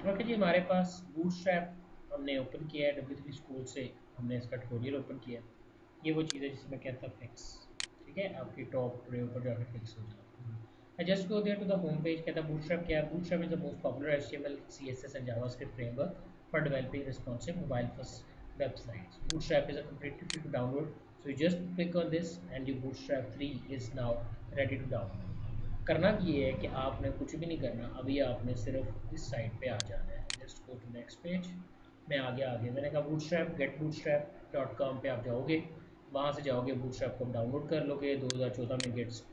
Okay जी, हमारे पास bootstrap हमने open किया है W3 स्कूल से। हमने इसका ट्यूटोरियल ओपन किया। ये वो चीज़ है जिसमें कहता है फिक्स। ठीक है, आपकी टॉप ट्रे ऊपर जाकर फिक्स हो जाए। I just go there to the home page. कहता है बूटस्ट्रैप क्या है। Bootstrap is the most popular HTML CSS and JavaScript framework for developing responsive mobile first websites. Bootstrap is a completely free to download, so you just click on this and your Bootstrap 3 is now ready to download. करना ये है कि आपने कुछ भी नहीं करना, अभी आपने सिर्फ इस साइट पे आ जाना है। Just go to next page. मैं आगे मैंने कहा बूटस्ट्रैप getbootstrap.com पे आप जाओगे, वहाँ से जाओगे बूटस्ट्रैप को डाउनलोड कर लोगे। 2014 में गेट्स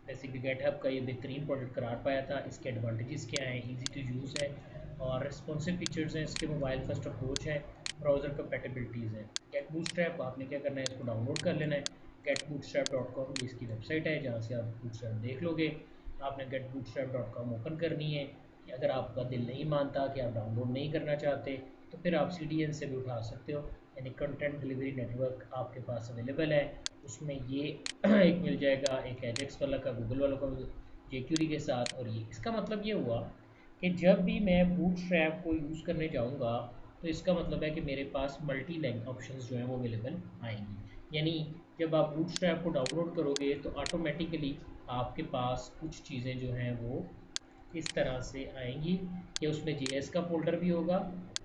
बेसिकली गेटहब का ये बेहतरीन प्रोजेक्ट करार पाया था। इसके एडवांटेजेस क्या हैं, इजी टू यूज़ है और रिस्पॉन्सिव फीचर्स हैं, इसके मोबाइल फर्स्ट अप्रोच है, ब्राउज़र कंपेटिबिलिटीज़ है। गेट बूटस्ट्रैप आपने क्या करना है, इसको डाउनलोड कर लेना है। getbootstrap.com ये इसकी वेबसाइट है जहाँ से आप बूटस्ट्रैप देख लोगे। आपने getbootstrap.com ओपन करनी है। कि अगर आपका दिल नहीं मानता कि आप डाउनलोड नहीं करना चाहते तो फिर आप CDN से भी उठा सकते हो, यानी कंटेंट डिलीवरी नेटवर्क आपके पास अवेलेबल है। उसमें ये एक मिल जाएगा, एक एजेक्स वाला का, गूगल वालों का, jQuery के साथ। और ये इसका मतलब ये हुआ कि जब भी मैं बूटस्ट्रैप को यूज़ करने जाऊँगा तो इसका मतलब है कि मेरे पास मल्टी लैंग्वेज ऑप्शंस जो हैं वो अवेलेबल आएंगी। यानी जब आप बूटस्ट्रैप को डाउनलोड करोगे तो ऑटोमेटिकली आपके पास कुछ चीज़ें जो हैं वो इस तरह से आएंगी कि उसमें JS का फ़ोल्डर भी होगा,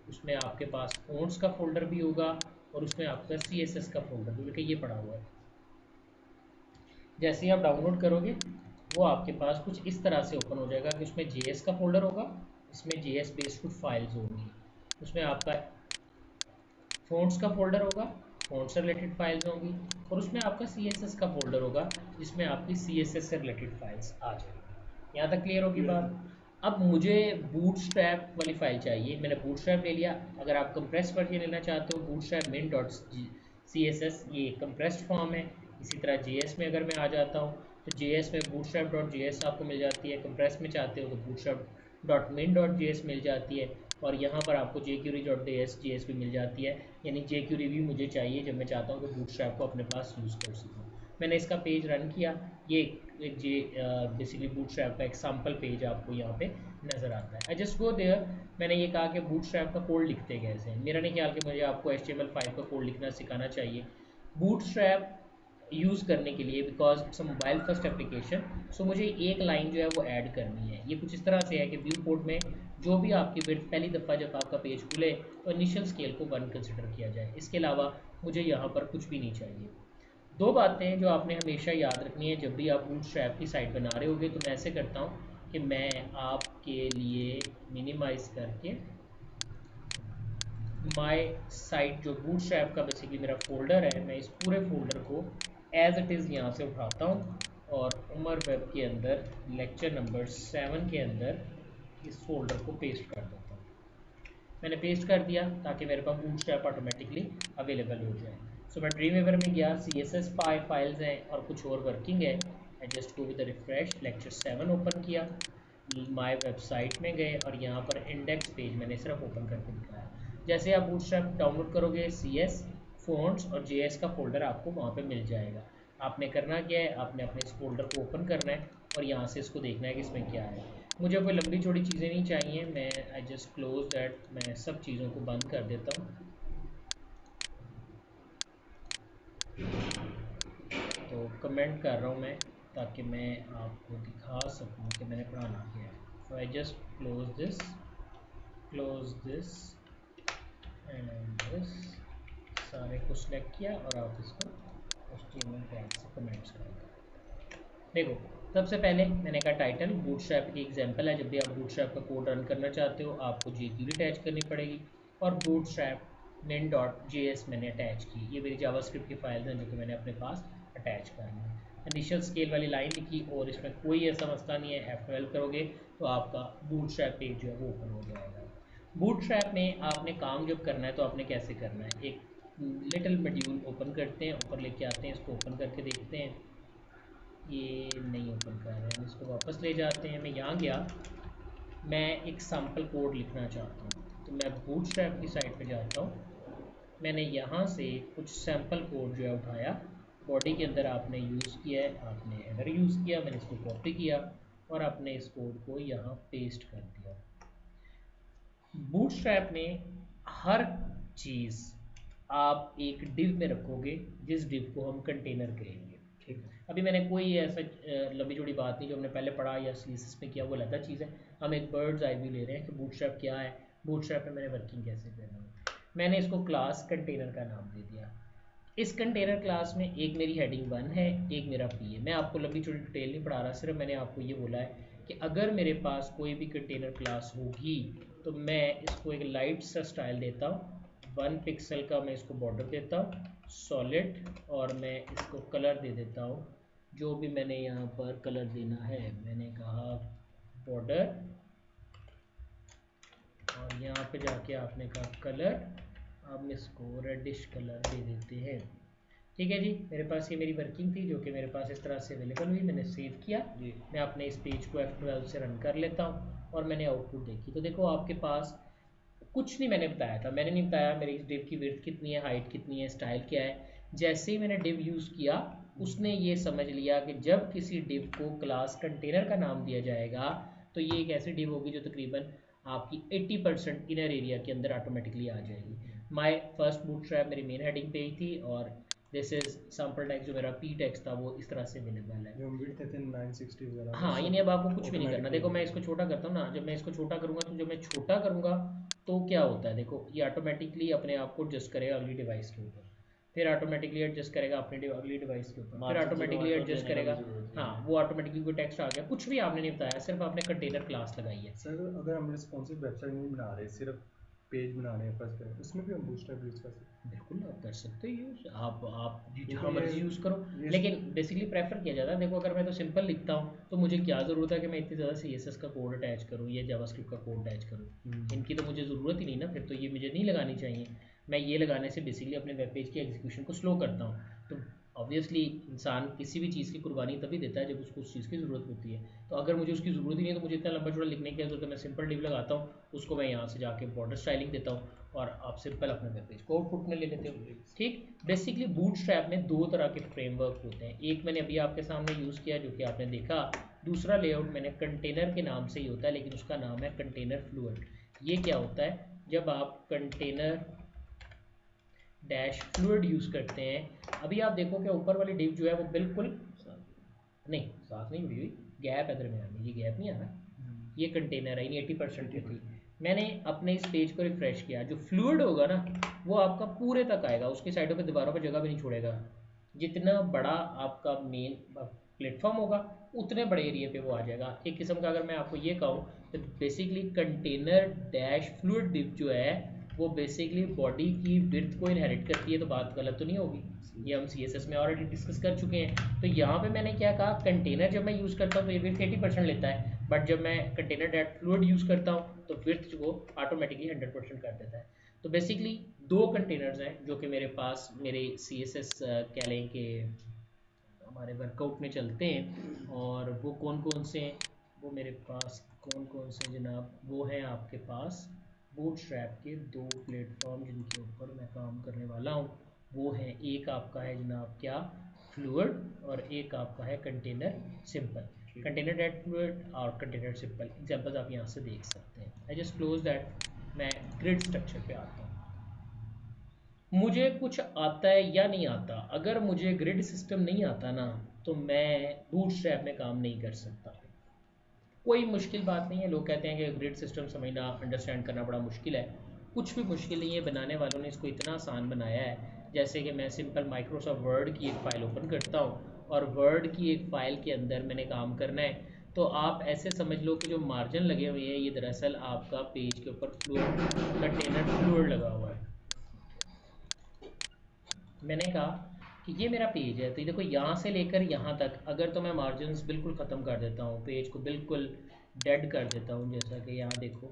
उसमें आपके पास फ़ॉन्ट्स का फ़ोल्डर भी होगा और उसमें आपका CSS का फ़ोल्डर भी, बल्कि ये पड़ा हुआ है। जैसे ही आप डाउनलोड करोगे वो आपके पास कुछ इस तरह से ओपन हो जाएगा कि उसमें JS का फ़ोल्डर होगा, इसमें JS बेस्ड कुछ फाइल्स होंगी, उसमें आपका फ़ॉन्ट्स का फ़ोल्डर होगा, फ़ॉन्ट से रिलेटेड फाइल्स होंगी, और उसमें आपका CSS का फ़ोल्डर होगा जिसमें आपकी CSS से रिलेटेड फाइल्स आ जाएंगी। यहाँ तक क्लियर होगी बात। अब मुझे बूटस्ट्रैप वाली फ़ाइल चाहिए, मैंने बूटस्ट्रैप ले लिया। अगर आप कंप्रेस वर्जन लेना चाहते हो, बूटस्ट्रैप min डॉट CSS ये कंप्रेस्ड फॉर्म है। इसी तरह JS में अगर मैं आ जाता हूँ तो JS में बूटस्ट्रैप डॉट JS आपको मिल जाती है। कंप्रेस में चाहते हो तो bootstrap dot min dot JS मिल जाती है। और यहाँ पर आपको jQuery डॉट JS भी मिल जाती है, यानी jQuery भी मुझे चाहिए जब मैं चाहता हूँ कि बूटस्ट्रैप को अपने पास यूज़ कर सकूँ। मैंने इसका पेज रन किया, ये बेसिकली बूटस्ट्रैप का एक सैम्पल पेज आपको यहाँ पे नज़र आता है। I just go there. मैंने ये कहा कि बूटस्ट्रैप का कोड लिखते कैसे हैं। मेरा नहीं ख्याल कि मुझे आपको HTML5 का कोड लिखना सिखाना चाहिए बूटस्ट्रैप यूज़ करने के लिए, because it's a mobile first application. So मुझे एक लाइन जो है वो ऐड करनी है। ये कुछ इस तरह से है कि व्यू कोड में जो भी आपकी विड्थ पहली दफ़ा जब आपका पेज खुले तो इनिशियल स्केल को 1 कंसिडर किया जाए। इसके अलावा मुझे यहाँ पर कुछ भी नहीं चाहिए। दो बातें जो आपने हमेशा याद रखनी है जब भी आप बूटस्ट्रैप की साइट बना रहे होगे, तो मैं ऐसे करता हूँ कि मैं आपके लिए मिनिमाइज़ करके माय साइट जो बूटस्ट्रैप का बेसिकली मेरा फ़ोल्डर है, मैं इस पूरे फ़ोल्डर को एज़ इट इज़ यहाँ से उठाता हूँ और उमर वेब के अंदर लेक्चर नंबर 7 के अंदर इस फ़ोल्डर को पेस्ट कर देता हूँ। मैंने पेस्ट कर दिया ताकि मेरे पास बूटस्ट्रैप ऑटोमेटिकली अवेलेबल हो जाए। सो मैं ड्रीमवीवर में गया, CSS फाइल्स हैं और कुछ और वर्किंग है। I just go with refresh, lecture 7 open किया, माय वेबसाइट में गए और यहाँ पर इंडेक्स पेज मैंने सिर्फ ओपन करके दिखाया। जैसे आप बूटस्ट्रैप डाउनलोड करोगे, CS फ़ॉन्ट्स और JS का फ़ोल्डर आपको वहाँ पे मिल जाएगा। आपने करना क्या है, आपने अपने इस फ़ोल्डर को ओपन करना है और यहाँ से इसको देखना है कि इसमें क्या है। मुझे कोई लंबी चौड़ी चीज़ें नहीं चाहिए, मैं आई जस्ट क्लोज दैट, मैं सब चीज़ों को बंद कर देता हूँ। तो कमेंट कर रहा हूँ मैं ताकि मैं आपको दिखा सकूँ कि मैंने पढ़ाना क्या है। So I just close this and this, सारे को सिलेक्ट किया और आप इसको HTML टैग से कमेंट्स करेंगे। देखो, सबसे पहले मैंने कहा टाइटल बूटस्ट्रैप की एग्जांपल है। जब भी आप बूटस्ट्रैप का कोड रन करना चाहते हो आपको jQuery अटैच करनी पड़ेगी और बूटस्ट्रैप min डॉट JS मैंने अटैच की। ये मेरी जावास्क्रिप्ट की फाइल्स हैं जो कि मैंने अपने पास अटैच करनी है। इनिशियल स्केल वाली लाइन लिखी और इसमें कोई ऐसा मसला नहीं है, F12 करोगे तो आपका बूटस्ट्रैप पेज जो है वो ओपन हो जाएगा। बूटस्ट्रैप में आपने काम जब करना है तो आपने कैसे करना है, एक लिटिल मॉड्यूल ओपन करते हैं, ऊपर लेके आते हैं, इसको ओपन करके देखते हैं। ये नहीं ओपन कर रहे हैं, हम इसको वापस ले जाते हैं। मैं यहाँ गया, मैं एक सैम्पल कोड लिखना चाहता हूँ तो मैं बूटस्ट्रैप की साइट पे जाता हूँ। मैंने यहाँ से कुछ सैम्पल कोड जो है उठाया, बॉडी के अंदर आपने यूज़ किया है, आपने हेडर यूज़ किया, मैंने इसको कॉपी किया और आपने इस कोड को यहाँ पेस्ट कर दिया। बूटस्ट्रैप में हर चीज़ आप एक डिव में रखोगे, जिस डिव को हम कंटेनर कहेंगे। ठीक है। अभी मैंने कोई ऐसा लंबी चौड़ी बात नहीं जो हमने पहले पढ़ा या सीएसएस में किया, वो अलग चीज़ है। हम एक बर्ड्स आई व्यू ले रहे हैं कि बूटस्ट्रैप क्या है, बूटस्ट्रैप में मैंने वर्किंग कैसे करना है। मैंने इसको क्लास कंटेनर का नाम दे दिया। इस कंटेनर क्लास में एक मेरी हेडिंग 1 है, एक मेरा पी है। मैं आपको लंबी चौड़ी डिटेल नहीं पढ़ा रहा, सिर्फ मैंने आपको ये बोला है कि अगर मेरे पास कोई भी कंटेनर क्लास होगी तो मैं इसको एक लाइट सा स्टाइल देता हूँ, 1 पिक्सल का मैं इसको बॉर्डर देता हूँ सॉलिड, और मैं इसको कलर दे देता हूँ जो भी मैंने यहाँ पर कलर देना है। मैंने कहा बॉर्डर, और यहाँ पे जाके आपने कहा कलर, हम इसको रेडिश कलर दे देते हैं। ठीक है जी, मेरे पास ये मेरी वर्किंग थी जो कि मेरे पास इस तरह से अवेलेबल हुई। मैंने सेव किया, मैं अपने इस पेज को F12 से रन कर लेता हूँ और मैंने आउटपुट देखी। तो देखो आपके पास कुछ नहीं मैंने बताया था, मैंने नहीं बताया मेरी इस डिव की विड्थ कितनी है, हाइट कितनी है, स्टाइल क्या है। जैसे ही मैंने डिव यूज़ किया उसने ये समझ लिया कि जब किसी डिव को क्लास कंटेनर का नाम दिया जाएगा तो ये एक ऐसी डिव होगी जो तकरीबन आपकी 80% इनर एरिया के अंदर ऑटोमेटिकली आ जाएगी। माय फर्स्ट बूटस्ट्रैप मेरी मेन हेडिंग पेज थी और दिस इज सैंपल टेक्स्ट जो मेरा पी टेक्स्ट था वो इस तरह से अवेलेबल है। जो हम विड्थ थे 960 वगैरह। हाँ, यानी अब आपको कुछ भी नहीं करना। देखो मैं इसको छोटा करता हूँ ना, जब मैं इसको छोटा करूँगा तो जब मैं छोटा करूँगा तो क्या होता है, देखो ये ऑटोमेटिकली अपने आप को एडजस्ट करेगा अगली डिवाइस के ऊपर, फिर ऑटोमेटिकली एडजस्ट करेगा अपने अगली डिवाइस के ऊपर, फिर ऑटोमेटिकली एडजस्ट करेगा। हाँ, वो ऑटोमेटिकली कोई टेक्स्ट आ गया, कुछ भी आपने नहीं बताया, सिर्फ आपने कंटेनर क्लास लगाई है। सर अगर हम रिस्पॉन्सिव वेबसाइट नहीं बना रहे, सिर्फ पेज बना रहे हैं फर्स्ट पे, उसमें भी हम बूटस्ट्रैप यूज़ कर सकते हैं। बिल्कुल आप कर सकते हो यूज़, आप क्योंकि जहाँ मर्जी यूज़ करो, ये लेकिन बेसिकली प्रेफर किया जाता है। देखो अगर मैं तो सिंपल लिखता हूँ तो मुझे क्या ज़रूरत है कि मैं इतनी ज़्यादा CSS का कोड अटैच करूँ या जावास्क्रिप्ट का कोड अटैच करूँ। इनकी तो मुझे ज़रूरत ही नहीं ना, फिर तो ये मुझे नहीं लगानी चाहिए। मैं ये लगाने से बेसिकली अपने वेब पेज की एग्जीक्यूशन को स्लो करता हूँ। तो ऑब्वियसली इंसान किसी भी चीज़ की कुर्बानी तभी देता है जब उसको उस चीज़ की ज़रूरत होती है। तो अगर मुझे उसकी ज़रूरत ही नहीं है तो मुझे इतना लंबा चौड़ा लिखने की क्या ज़रूरत है। मैं सिंपल डिव लगाता हूँ, उसको मैं यहाँ से जाके बॉर्डर स्टाइलिंग देता हूँ और आप सिंपल अपने वेब पेज को आउटपुट में ले लेते हो। ठीक, बेसिकली बूटस्ट्रैप में दो तरह के फ्रेमवर्क होते हैं। एक मैंने अभी आपके सामने यूज़ किया जो कि आपने देखा, दूसरा लेआउट मैंने कंटेनर के नाम से ही होता है लेकिन उसका नाम है कंटेनर फ्लूइड। ये क्या होता है, जब आप कंटेनर डैश फ्लूइड यूज़ करते हैं, अभी आप देखो कि ऊपर वाली डिव जो है वो बिल्कुल नहीं साथ नहीं जुड़ी हुई, गैप है दरमियान में, ये गैप नहीं आ रहा, ये कंटेनर है, यानी 80% पे थी। मैंने अपने इस पेज को रिफ्रेश किया, जो फ्लूइड होगा ना वो आपका पूरे तक आएगा, उसकी साइडों पे दीवारों पे जगह भी नहीं छोड़ेगा। जितना बड़ा आपका मेन प्लेटफॉर्म होगा उतने बड़े एरिया पे वो आ जाएगा। एक किस्म का अगर मैं आपको ये कहूँ तो basically container dash fluid div जो है वो बेसिकली बॉडी की विड्थ को इनहेरिट करती है। तो बात गलत तो नहीं होगी, ये हम CSS में ऑलरेडी डिस्कस कर चुके हैं। तो यहाँ पे मैंने क्या कहा, कंटेनर जब मैं यूज़ करता हूँ तो ये विड्थ 80% लेता है, बट जब मैं कंटेनर डैट फ्लूइड यूज़ करता हूँ तो विड्थ को ऑटोमेटिकली 100% कर देता है। तो बेसिकली दो कंटेनर्स हैं जो कि मेरे पास मेरे CSS कह लें कि हमारे वर्कआउट में चलते हैं। और वो कौन कौन से हैं, वो मेरे पास कौन कौन से जनाब, वो हैं आपके पास बूटस्ट्रैप के दो प्लेटफॉर्म जिनके ऊपर मैं काम करने वाला हूँ। वो हैं, एक आपका है जनाब क्या फ्लूइड और एक आपका है container simple. Container that fluid और कंटेनर सिंपल एग्जांपल्स आप यहाँ से देख सकते हैं। आई जस्ट क्लोज दैट, मैं ग्रिड स्ट्रक्चर पे आता हूँ। मुझे कुछ आता है या नहीं आता, अगर मुझे ग्रिड सिस्टम नहीं आता ना तो मैं बूटस्ट्रैप में काम नहीं कर सकता। कोई मुश्किल बात नहीं है। लोग कहते हैं कि ग्रिड सिस्टम समझना अंडरस्टैंड करना बड़ा मुश्किल है, कुछ भी मुश्किल नहीं है। बनाने वालों ने इसको इतना आसान बनाया है, जैसे कि मैं सिंपल माइक्रोसॉफ्ट वर्ड की एक फ़ाइल ओपन करता हूँ और वर्ड की एक फ़ाइल के अंदर मैंने काम करना है। तो आप ऐसे समझ लो कि जो मार्जिन लगे हुए हैं ये दरअसल आपका पेज के ऊपर फ्लूइड कंटेनर फ्लूइड लगा हुआ है। मैंने कहा कि ये मेरा पेज है, तो ये देखो यहाँ से लेकर यहाँ तक अगर तो मैं मार्जिन्स बिल्कुल ख़त्म कर देता हूँ, पेज को बिल्कुल डेड कर देता हूँ, जैसा कि यहाँ देखो,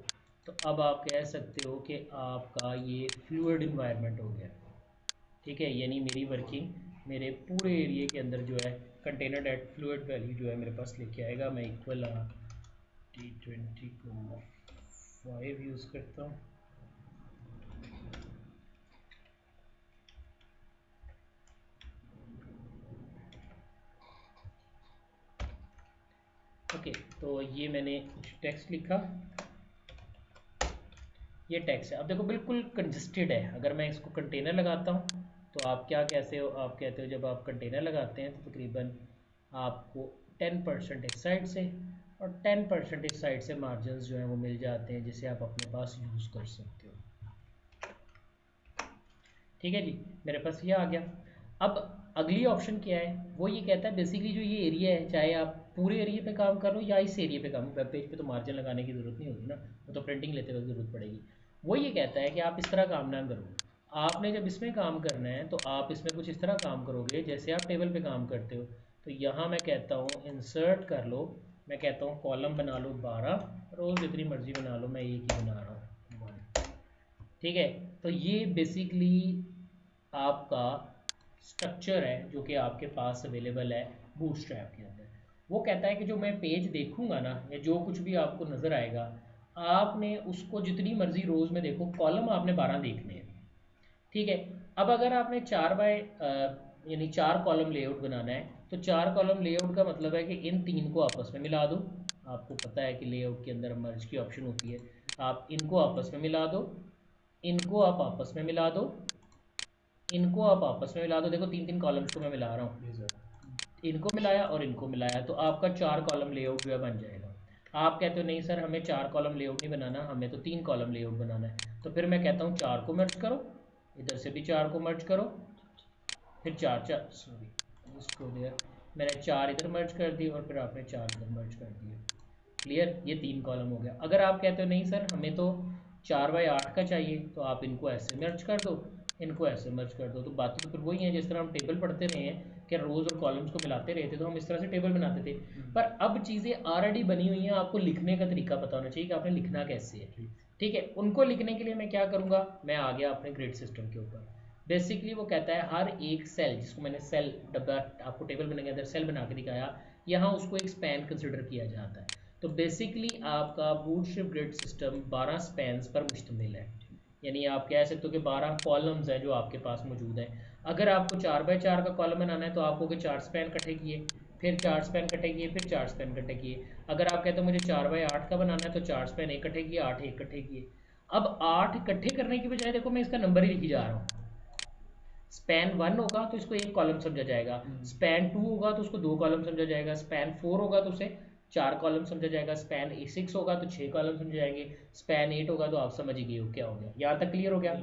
तो अब आप कह सकते हो कि आपका ये फ्लूइड इन्वायरमेंट हो गया। ठीक है, यानी मेरी वर्किंग मेरे पूरे एरिया के अंदर जो है कंटेनर डेट फ्लूइड वैल्यू जो है मेरे पास लेके आएगा। मैं इक्वल T20 को 5 यूज़ करता हूँ। ओके, तो ये मैंने कुछ टेक्स्ट लिखा ये टेक्स्ट है। अब देखो बिल्कुल कंजस्टेड है। अगर मैं इसको कंटेनर लगाता हूँ तो आप क्या कैसे हो, आप कहते हो जब आप कंटेनर लगाते हैं तो तकरीबन आपको 10% इस साइड से और 10% इस साइड से मार्जिन जो हैं वो मिल जाते हैं, जिसे आप अपने पास यूज़ कर सकते हो। ठीक है जी, मेरे पास ये आ गया। अब अगली ऑप्शन क्या है, वो ये कहता है बेसिकली जो ये एरिया है, चाहे आप पूरे एरिया पे काम कर लो या इस एरिया पे काम, वेब पेज पे तो मार्जिन लगाने की ज़रूरत नहीं होती ना, वो तो प्रिंटिंग लेते वक्त ज़रूरत पड़ेगी। वो ये कहता है कि आप इस तरह काम ना करो। आपने जब इसमें काम करना है तो आप इसमें कुछ इस तरह काम करोगे जैसे आप टेबल पे काम करते हो। तो यहाँ मैं कहता हूँ इंसर्ट कर लो, मैं कहता हूँ कॉलम बना लो 12, रोज़ जितनी मर्जी बना लो, मैं एक ही बना रहा हूँ 1। ठीक है, तो ये बेसिकली आपका स्ट्रक्चर है जो कि आपके पास अवेलेबल है बूटस्ट्रैप के अंदर। वो कहता है कि जो मैं पेज देखूंगा ना, या जो कुछ भी आपको नज़र आएगा, आपने उसको जितनी मर्जी रोज़ में देखो, कॉलम आपने 12 देखने हैं। ठीक है, अब अगर आपने 4 बाय यानी 4 कॉलम लेआउट बनाना है, तो 4 कॉलम लेआउट का मतलब है कि इन तीन को आपस में मिला दो। आपको पता है कि लेआउट के अंदर मर्ज की ऑप्शन होती है, आप इनको आपस में मिला दो, इनको आप आपस में मिला दो, इनको आप आपस में मिला दो। देखो तीन तीन कॉलम्स को मैं मिला रहा हूँ, जी सर। इनको मिलाया और इनको मिलाया, तो आपका 4 कॉलम लेआउट जो है बन जाएगा। आप कहते हो नहीं सर हमें 4 कॉलम लेआउट नहीं बनाना, हमें तो 3 कॉलम लेआउट बनाना है। तो फिर मैं कहता हूँ 4 को मर्ज करो, इधर से भी 4 को मर्ज करो, फिर 4 4 सॉरी इसको देर, मैंने 4 इधर मर्ज कर दी और फिर आपने 4 इधर मर्ज कर दिए। क्लियर, ये 3 कॉलम हो गया। अगर आप कहते हो नहीं सर हमें तो 4 बाय 8 का चाहिए, तो आप इनको ऐसे मर्ज कर दो, इनको ऐसे मर्ज कर दो। तो बातें तो फिर वही हैं जिस तरह हम टेबल पढ़ते रहे हैं कि रोज़ और कॉलम्स को मिलाते रहे थे, तो हम इस तरह से टेबल बनाते थे। पर अब चीज़ें ऑलरेडी बनी हुई हैं, आपको लिखने का तरीका पता होना चाहिए कि आपने लिखना कैसे है। ठीक है, उनको लिखने के लिए मैं क्या करूँगा, मैं आ गया अपने ग्रिड सिस्टम के ऊपर। बेसिकली वो कहता है हर एक सेल, जिसको मैंने सेल डब्बा आपको टेबल बनाने के अंदर सेल बना के दिखाया, यहाँ उसको एक स्पैन कंसिडर किया जाता है। तो बेसिकली आपका बूटस्ट्रैप ग्रिड सिस्टम 12 स्पैन्स पर मुश्तमिल है। यानी आप कह सकते हो कि 12 कॉलम्स हैं जो आपके पास मौजूद हैं। अगर आपको 4 बाय 4 का कॉलम बनाना है तो आपको के 4 स्पैन इकट्ठे किए, फिर 4 स्पैन इकट्ठे किए, फिर 4 स्पैन इकट्ठे किए। अगर आप कहते हो मुझे 4 बाय 8 का बनाना है तो 4 स्पैन इकट्ठे किए, 8 इकट्ठे किए। अब 8 इकट्ठे करने की बजाय देखो मैं इसका नंबर ही लिखी जा रहा हूँ। स्पैन 1 होगा तो इसको एक कॉलम समझा जाएगा, स्पैन 2 होगा तो उसको 2 कॉलम समझा जाएगा, स्पैन 4 होगा तो उसे 4 कॉलम समझा जाएगा, स्पैन 6 होगा तो 6 कॉलम समझे जाएंगे, स्पैन 8 होगा तो आप समझ ही गए हो क्या हो गया। यहाँ तक क्लियर हो गया।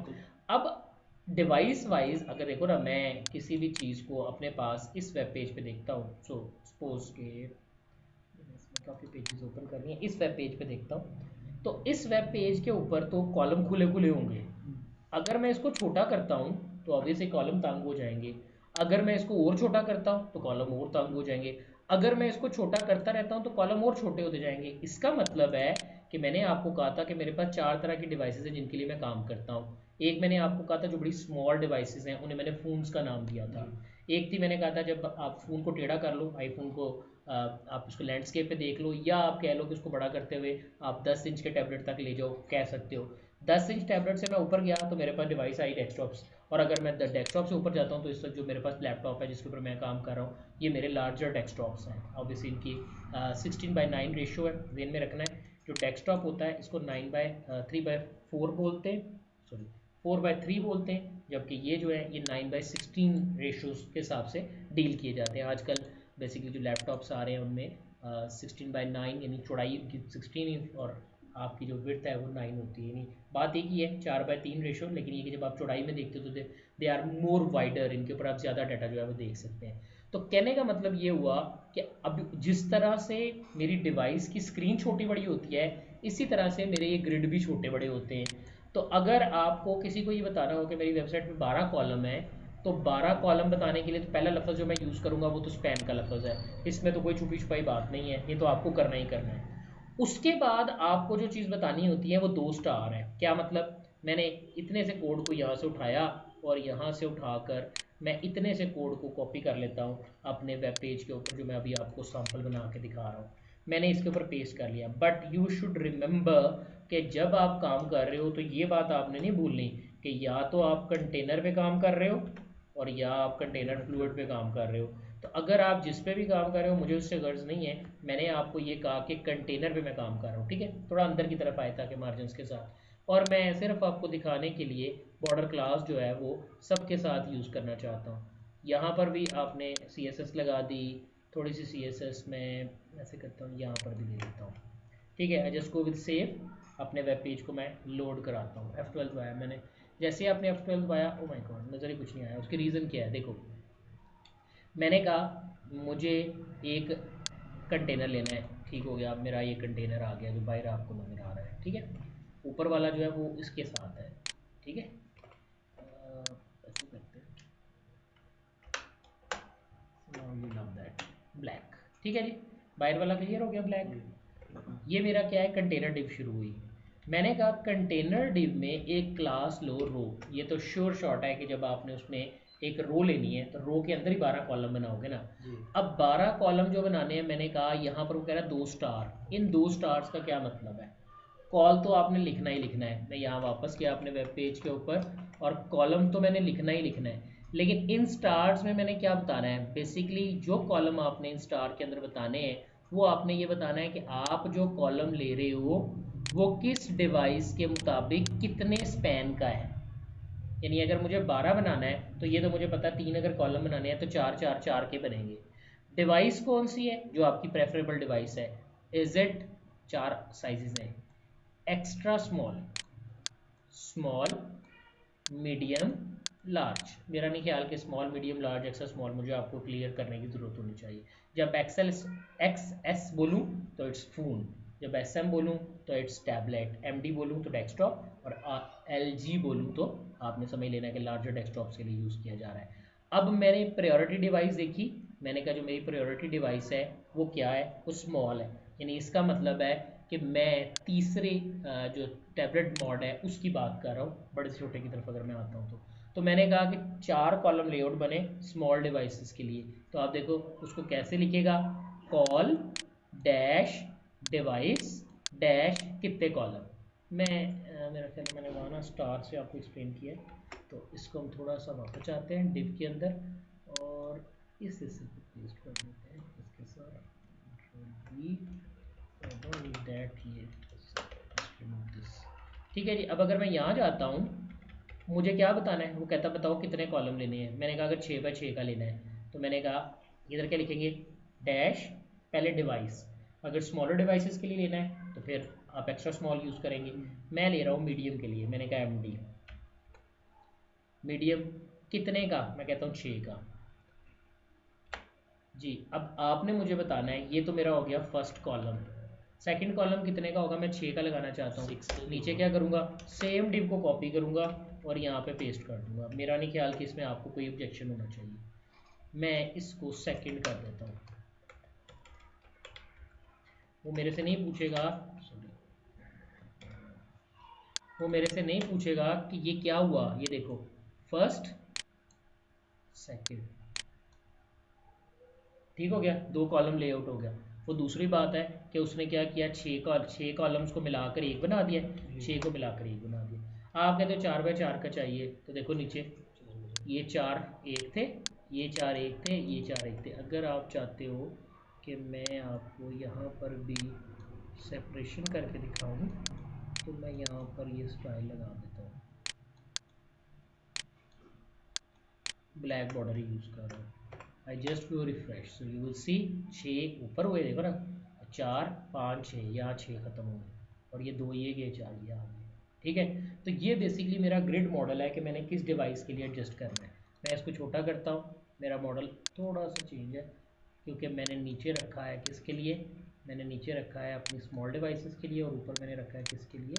अब डिवाइस वाइज अगर देखो ना, मैं किसी भी चीज़ को अपने पास इस वेब पेज पे देखता हूँ, सो सपोज के इसमें काफ़ी पेजेस ओपन करनी है, इस वेब पेज पे देखता हूँ, तो इस वेब पेज के ऊपर तो कॉलम खुले खुले होंगे। अगर मैं इसको छोटा करता हूँ तो ऑब्वियसली कॉलम तंग हो जाएंगे, अगर मैं इसको और छोटा करता हूँ तो कॉलम और तंग हो जाएंगे, अगर मैं इसको छोटा करता रहता हूँ तो कॉलम और छोटे होते जाएंगे। इसका मतलब है कि मैंने आपको कहा था कि मेरे पास 4 तरह की डिवाइसेस हैं जिनके लिए मैं काम करता हूँ। एक मैंने आपको कहा था जो बड़ी स्मॉल डिवाइसेस हैं उन्हें मैंने फ़ोन्स का नाम दिया था। एक थी मैंने कहा था जब आप फ़ोन को टेढ़ा कर लो, आईफोन को आप उसको लैंडस्केप पे देख लो, या आप कह लो कि उसको बड़ा करते हुए आप 10 इंच के टैबलेट तक ले जाओ, कह सकते हो। 10 इंच टैबलेट से मैं ऊपर गया तो मेरे पास डिवाइस आई डेस्कटॉप्स, और अगर मैं डेस्कटॉप से ऊपर जाता हूँ तो इस वक्त जो मेरे पास लैपटॉप है जिसके ऊपर मैं काम कर रहा हूँ, ये मेरे लार्जर डेस्कटॉप्स हैं। ऑब्वियसली इनकी 16:9 रेशियो है, जेन में रखना है। जो डेस्कटॉप होता है इसको 3/4 बोलते हैं, सॉरी 4/3 बोलते हैं, जबकि ये जो है ये 9/16 रेशियोज के हिसाब से डील किए जाते हैं आजकल। बेसिकली जो लैपटॉप्स आ रहे हैं उनमें 16/9 यानी चौड़ाई उनकी 16 और आपकी जो विड्थ है वो 9 होती है। यानी बात एक ही है 4/3 रेशो, लेकिन ये कि जब आप चौड़ाई में देखते हो तो दे आर मोर वाइडर, इनके ऊपर आप ज़्यादा डाटा जो है वो देख सकते हैं। तो कहने का मतलब ये हुआ कि अब जिस तरह से मेरी डिवाइस की स्क्रीन छोटी बड़ी होती है, इसी तरह से मेरे ये ग्रिड भी छोटे बड़े होते हैं। तो अगर आपको किसी को ये बताना हो कि मेरी वेबसाइट में 12 कॉलम है, तो 12 कॉलम बताने के लिए तो पहला लफ्ज़ जो मैं यूज़ करूँगा वो तो स्पैन का लफ्ज़ है। इसमें तो कोई छुपी छुपाई बात नहीं है, ये तो आपको करना ही करना है। उसके बाद आपको जो चीज़ बतानी होती है वो 2 स्टार है। क्या मतलब, मैंने इतने से कोड को यहाँ से उठाया और यहाँ से उठाकर मैं इतने से कोड को कॉपी कर लेता हूँ अपने वेब पेज के ऊपर, जो मैं अभी आपको सैंपल बना के दिखा रहा हूँ। मैंने इसके ऊपर पेस्ट कर लिया, बट यू शुड रिमेंबर कि जब आप काम कर रहे हो तो ये बात आपने नहीं भूलनी कि या तो आप कंटेनर पे काम कर रहे हो और या आप कंटेनर फ्लूइड पे काम कर रहे हो। तो अगर आप जिस पे भी काम कर रहे हो, मुझे उससे गर्ज नहीं है, मैंने आपको ये कहा कि कंटेनर पे मैं काम कर रहा हूँ, ठीक है, थोड़ा अंदर की तरफ आए ताकि मार्जिन के साथ, और मैं सिर्फ आपको दिखाने के लिए बॉर्डर क्लास जो है वो सबके साथ यूज़ करना चाहता हूँ। यहाँ पर भी आपने CSS लगा दी, थोड़ी सी CSS मैं ऐसे करता हूँ, यहाँ पर भी दे देता हूँ, ठीक है। जस्ट गो विद सेव, अपने वेब पेज को मैं लोड कराता हूँ। F12 पाया मैंने, जैसे ही आपने F12 पाया, ओ माय गॉड, नज़र ही कुछ नहीं आया। उसकी रीज़न क्या है, देखो मैंने कहा मुझे एक कंटेनर लेना है, ठीक हो गया, अब मेरा ये कंटेनर आ गया जो बाहर आपको नज़र आ रहा है, ठीक है। ऊपर वाला जो है वो इसके साथ है, ठीक है। ऐसे करते हैं, यू लव दैट ब्लैक, ठीक है जी। बाहर वाला क्लियर हो गया ब्लैक। ये मेरा क्या है, कंटेनर डिव शुरू हुई। मैंने कहा कंटेनर डिव में एक क्लास लो रो, ये तो श्योर शॉट है कि जब आपने उसमें एक रो लेनी है तो रो के अंदर ही 12 कॉलम बनाओगे ना। अब 12 कॉलम जो बनाने हैं, मैंने कहा यहाँ पर वो कह रहा है 2 स्टार। इन 2 स्टार्स का क्या मतलब है, कॉल तो आपने लिखना ही लिखना है। मैं यहाँ वापस गया अपने वेब पेज के ऊपर, और कॉलम तो मैंने लिखना ही लिखना है, लेकिन इन स्टार्स में मैंने क्या बताना है, बेसिकली जो कॉलम आपने इन स्टार के अंदर बताने हैं वो आपने ये बताना है कि आप जो कॉलम ले रहे हो वो किस डिवाइस के मुताबिक कितने स्पैन का है। यानी अगर मुझे 12 बनाना है तो ये तो मुझे पता है, 3 अगर कॉलम बनाने हैं तो 4 4 4 के बनेंगे। डिवाइस कौन सी है जो आपकी प्रेफरेबल डिवाइस है, इज इट 4 साइजेस हैं, extra small, small, medium, large. मेरा नहीं ख्याल कि small medium large extra small मुझे आपको क्लियर करने की ज़रूरत होनी चाहिए। जब XS बोलूँ तो इट्स फ़ोन, जब SM बोलूँ तो इट्स टैबलेट, MD बोलूँ तो डेस्कटॉप, और LG बोलूँ तो आपने समझ लेना कि लार्जर डेस्कटॉप्स के लिए यूज़ किया जा रहा है। अब मैंने प्रायोरिटी डिवाइस देखी, मैंने कहा जो मेरी प्रायोरिटी डिवाइस है वो क्या है, वो स्मॉल है। यानी इसका मतलब है कि मैं तीसरे जो टैबलेट मॉड है उसकी बात कर रहा हूँ, बड़े से छोटे की तरफ अगर मैं आता हूँ तो मैंने कहा कि 4 कॉलम लेआउट बने स्मॉल डिवाइसेस के लिए। तो आप देखो उसको कैसे लिखेगा, कॉल डैश डिवाइस डैश कितने कॉलम। मैं मेरा ख्याल मैंने वहाँ ना स्टार से आपको एक्सप्लेन किया है, तो इसको हम थोड़ा सा वापस आते हैं डिव के अंदर, और इस हिस्से को पेस्ट कर देते हैं इसके साथ, ठीक है जी। अब अगर मैं यहाँ जाता हूँ, मुझे क्या बताना है, वो कहता बताओ कितने कॉलम लेने हैं। मैंने कहा अगर 6 बाय 6 का लेना है तो मैंने कहा इधर क्या लिखेंगे, डैश, पहले डिवाइस। अगर स्मॉलर डिवाइसेस के लिए लेना है तो फिर आप एक्स्ट्रा स्मॉल यूज़ करेंगे। मैं ले रहा हूँ मीडियम के लिए, मैंने कहा MD मीडियम कितने का, मैं कहता हूँ 6 का जी। अब आपने मुझे बताना है, ये तो मेरा हो गया फर्स्ट कॉलम, सेकंड कॉलम कितने का होगा, मैं 6 का लगाना चाहता हूँ। नीचे क्या करूँगा, सेम डिव को कॉपी करूँगा और यहाँ पे पेस्ट कर दूँगा। मेरा नहीं ख्याल कि इसमें आपको कोई ऑब्जेक्शन होना चाहिए। मैं इसको सेकंड कर देता हूँ, वो मेरे से नहीं पूछेगा, सॉरी, वो मेरे से नहीं पूछेगा कि ये क्या हुआ। ये देखो फर्स्ट सेकंड, ठीक हो गया, 2 कॉलम लेआउट हो गया। वो दूसरी बात है कि उसने क्या किया, 6 कॉलम्स को मिलाकर एक बना दिया, 6 को मिलाकर एक बना दिया। आप कहते हो 4 बाय 4 का चाहिए, तो देखो नीचे ये 4 एक थे, ये 4 एक थे, ये 4 एक थे। अगर आप चाहते हो कि मैं आपको यहाँ पर भी सेपरेशन करके दिखाऊं तो मैं यहाँ पर ये स्टाइल लगा देता हूँ, ब्लैक बॉर्डर यूज़ कर रहा हूँ। आई just go refresh, so you will see 6 ऊपर हुए, देखो ना, 4 5 6, यहाँ 6 ख़त्म हो गए, और ये 2 ये गए, 4 ये आ गए, ठीक है। तो ये बेसिकली मेरा ग्रिड मॉडल है कि मैंने किस डिवाइस के लिए एडजस्ट करना है। मैं इसको छोटा करता हूँ, मेरा मॉडल थोड़ा सा चेंज है क्योंकि मैंने नीचे रखा है किसके लिए, मैंने नीचे रखा है अपनी स्मॉल डिवाइसेस के लिए, और ऊपर मैंने रखा है किसके लिए,